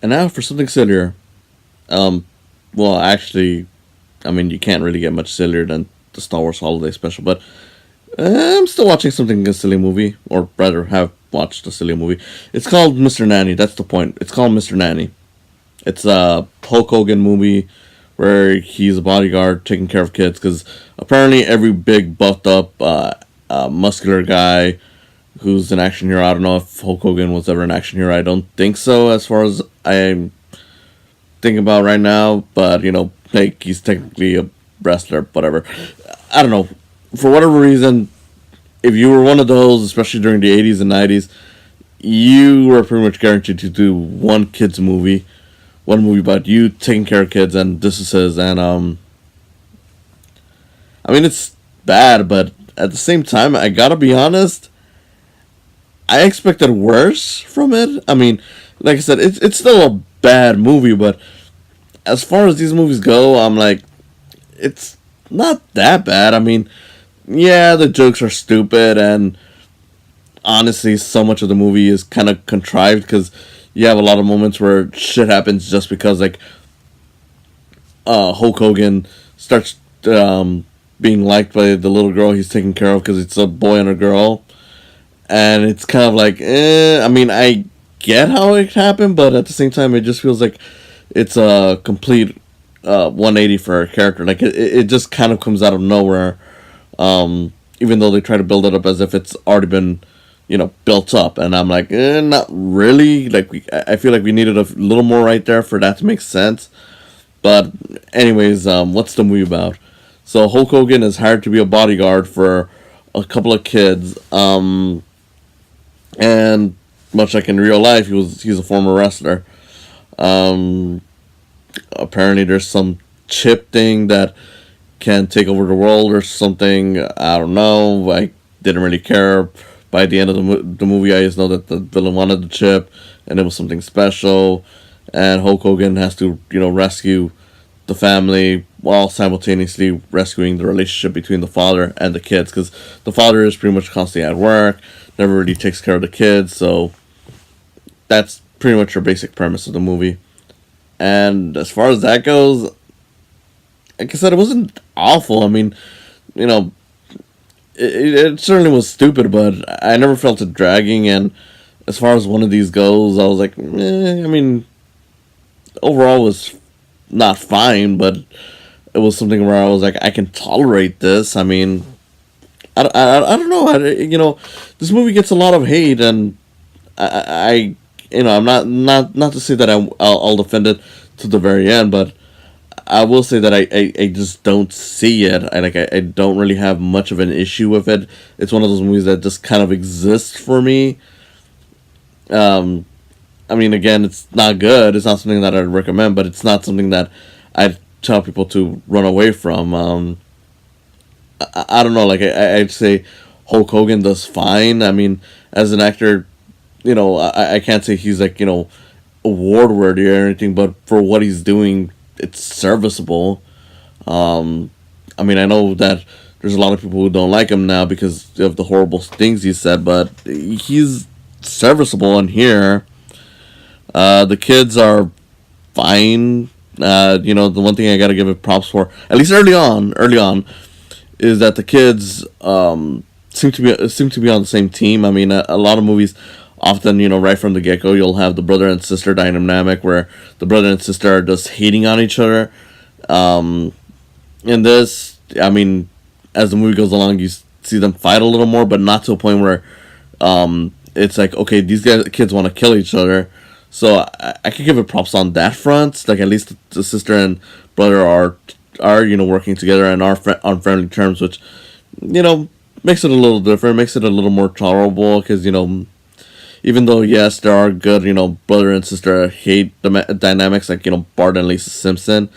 And now for something sillier. Um, well, actually, I mean, you can't really get much sillier than the Star Wars Holiday Special, but I'm still watching something a silly movie, or rather, have watched a silly movie. It's called Mr. Nanny. That's the point. It's called Mr. Nanny. It's a Hulk Hogan movie where he's a bodyguard taking care of kids because apparently every big buffed up muscular guy who's an action hero. I don't know if Hulk Hogan was ever an action hero. I don't think so, as far as I'm thinking about right now. But like he's technically a wrestler, whatever. I don't know. For whatever reason, if you were one of those, especially during the '80s and '90s, you were pretty much guaranteed to do one movie about you taking care of kids, and this is his. And I mean, it's bad, but at the same time, I gotta be honest. I expected worse from it. I mean, like I said, it's still a bad movie, but as far as these movies go, I'm like, it's not that bad. I mean, yeah, the jokes are stupid, and honestly, so much of the movie is kind of contrived because you have a lot of moments where shit happens just because, like, Hulk Hogan starts being liked by the little girl he's taking care of because it's a boy and a girl, and it's kind of like, I mean, I get how it happened, but at the same time, it just feels like it's a complete 180 for a character. Like it just kind of comes out of nowhere. Even though they try to build it up as if it's already been, built up, and I'm like, not really. Like I feel like we needed a little more right there for that to make sense. But anyways, what's the movie about? So Hulk Hogan is hired to be a bodyguard for a couple of kids. And much like in real life, he's a former wrestler. Um, Apparently, there's some chip thing that can take over the world or something. I don't know. I didn't really care. By the end of the movie, I just know that the villain wanted the chip, and it was something special. And Hulk Hogan has to, rescue the family while simultaneously rescuing the relationship between the father and the kids, because the father is pretty much constantly at work, never really takes care of the kids. So that's pretty much your basic premise of the movie. And as far as that goes, like I said, it wasn't awful. I mean, you know, it certainly was stupid, but I never felt it dragging. And as far as one of these goes, I was like, I mean, overall it was not fine, but it was something where I was like, I can tolerate this. I mean, I don't know. This movie gets a lot of hate, and I'm not to say that I'll defend it to the very end, but I will say that I just don't see it. I don't really have much of an issue with it. It's one of those movies that just kind of exists for me. Um, I mean, again, it's not good. It's not something that I'd recommend, but it's not something that I'd tell people to run away from. I don't know. Like I'd say, Hulk Hogan does fine. I mean, as an actor, I can't say he's like award worthy or anything, but for what he's doing, it's serviceable. I mean, I know that there's a lot of people who don't like him now because of the horrible things he said, but he's serviceable in here. The kids are fine. The one thing I gotta give it props for, at least early on, is that the kids seem to be on the same team. I mean, a lot of movies often, right from the get go, you'll have the brother and sister dynamic where the brother and sister are just hating on each other. In this, I mean, as the movie goes along, you see them fight a little more, but not to a point where it's like, okay, these kids want to kill each other. So I could give it props on that front. Like at least the sister and brother are working together and are on friendly terms, which makes it a little different, makes it a little more tolerable. Because even though yes, there are good brother and sister hate dynamics like Bart and Lisa Simpson.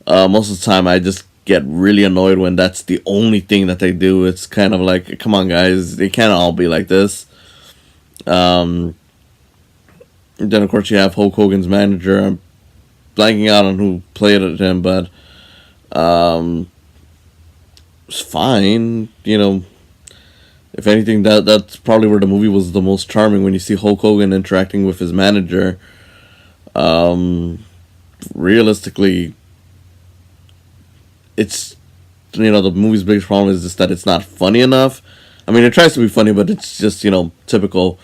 Most of the time, I just get really annoyed when that's the only thing that they do. It's kind of like, come on, guys, they can't all be like this. Um, then of course you have Hulk Hogan's manager. I'm blanking out on who played him, but it's fine. If anything, that's probably where the movie was the most charming, when you see Hulk Hogan interacting with his manager. Um, Realistically, it's, the movie's biggest problem is just that it's not funny enough. I mean, it tries to be funny, but it's just, typical,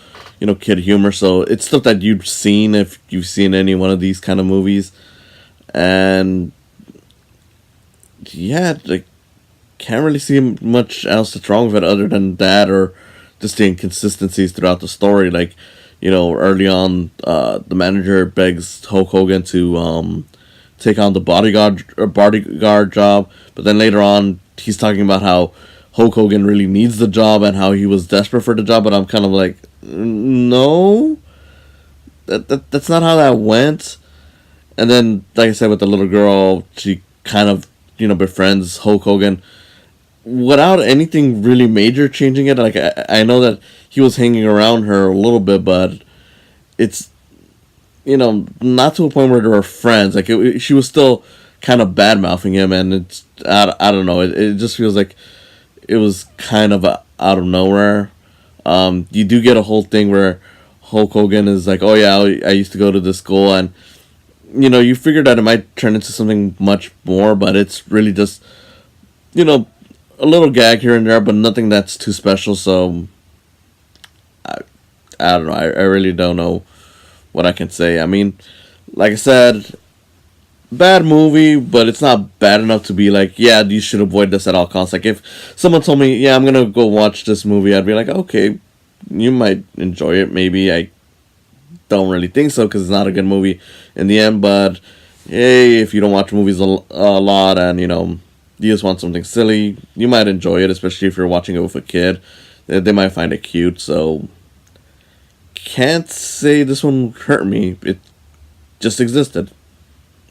kid humor. So it's stuff that you've seen if you've seen any one of these kind of movies. And yeah, like, can't really see much else that's wrong with it other than that, or just the inconsistencies throughout the story. Like, early on, the manager begs Hulk Hogan to take on the bodyguard job, but then later on, he's talking about how Hulk Hogan really needs the job and how he was desperate for the job. But I'm kind of like, no, that's not how that went. And then, like I said, with the little girl, she kind of befriends Hulk Hogan without anything really major changing it. Like, I know that he was hanging around her a little bit, but it's, not to a point where they were friends. Like, she was still kind of bad mouthing him, and it's, I don't know. It just feels like it was kind of out of nowhere. You do get a whole thing where Hulk Hogan is like, oh yeah, I used to go to this school, and you figure that it might turn into something much more, but it's really just, a little gag here and there, but nothing that's too special. So I don't know. I really don't know what I can say. I mean, like I said, bad movie, but it's not bad enough to be like, yeah, you should avoid this at all costs. Like, if someone told me, yeah, I'm gonna go watch this movie, I'd be like, okay, you might enjoy it. Maybe I don't really think so because it's not a good movie in the end. But hey, if you don't watch movies a lot, and you just want something silly, you might enjoy it, especially if you're watching it with a kid. They might find it cute. So can't say this one hurt me. It just existed.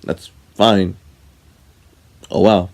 That's fine. Oh wow.